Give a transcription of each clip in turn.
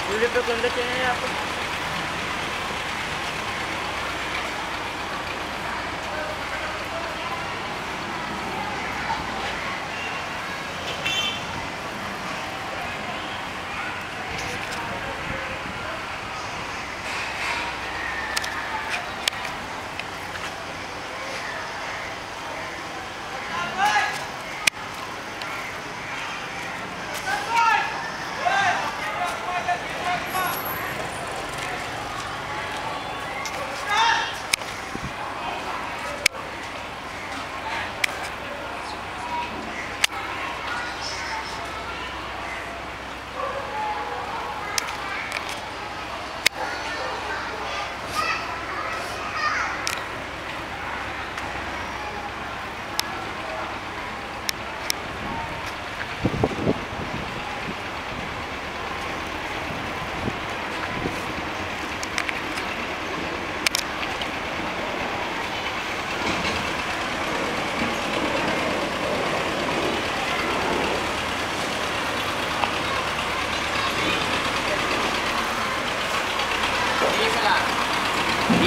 Video पे कौन देते हैं आपको?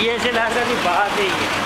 DSLR का भी बात है ये।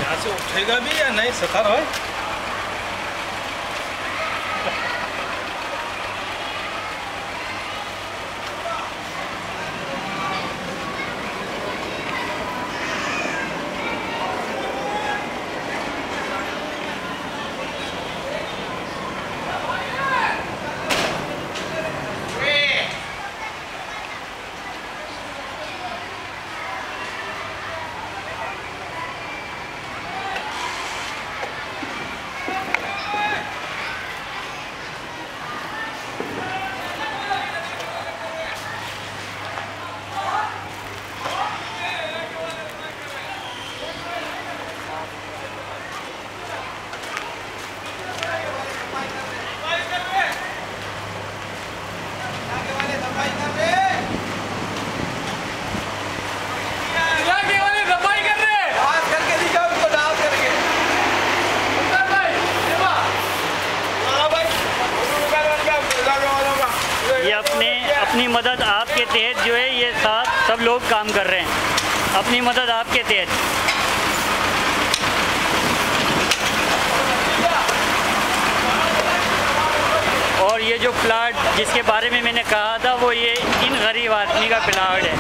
यहाँ से उठेगा भी या नहीं सतर है। अपनी मदद आपके तहत जो है ये सब लोग काम कर रहे हैं, अपनी मदद आपके तहत। और ये जो प्लाट जिसके बारे में मैंने कहा था वो ये इन गरीब आदमी का प्लाट है।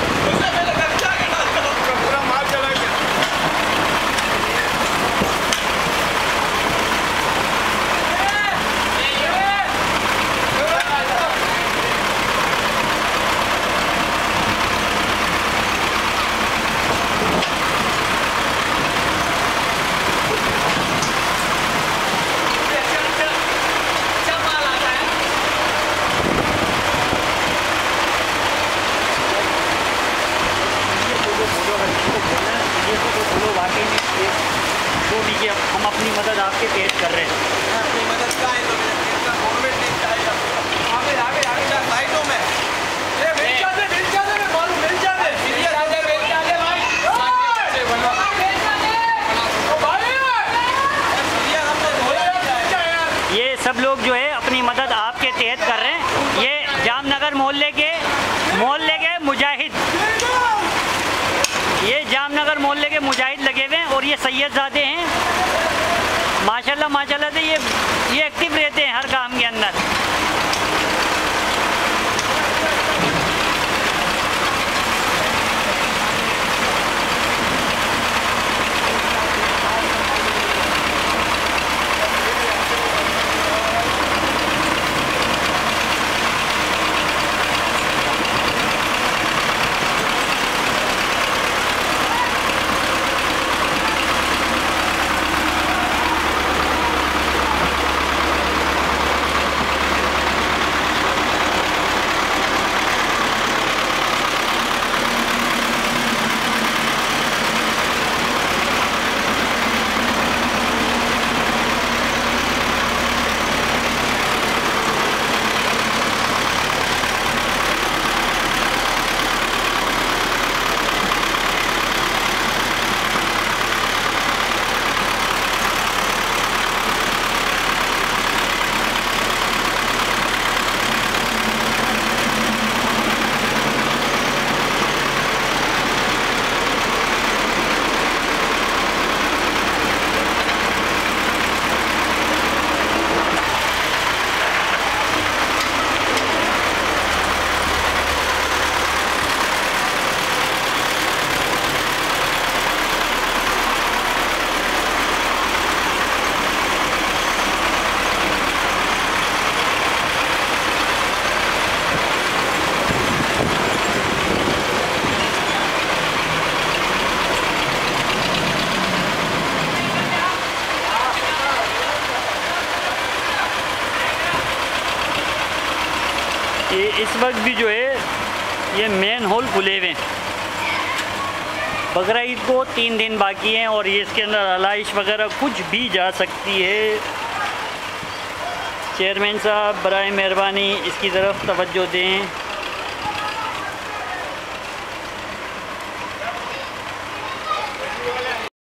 हम अपनी मदद आपके पेश कर रहे हैं। अपनी मदद का है तो गवर्नमेंट नहीं चाहिए। आगे आगे आगे जा साइडों में ये मिल जाते मैं मालूम मिल जाते भाई ये सब लोग जो है अपनी मदद आपके तहत कर रहे हैं। ये जामनगर मोहल्ले के मुजाहिद, ये जामनगर मोहल्ले के मुजाहिद लगे हुए हैं और ये सैयदजादे हैं। माशाल्लाह से ये एक्टिव रहते हैं हर काम के अंदर। ये इस वक्त भी जो है ये मेन होल खुले हुए हैं। बकरा ईद को 3 दिन बाकी हैं और ये इसके अंदर आलाइश वगैरह कुछ भी जा सकती है। चेयरमैन साहब बराए मेहरबानी इसकी तरफ तवज्जो दें।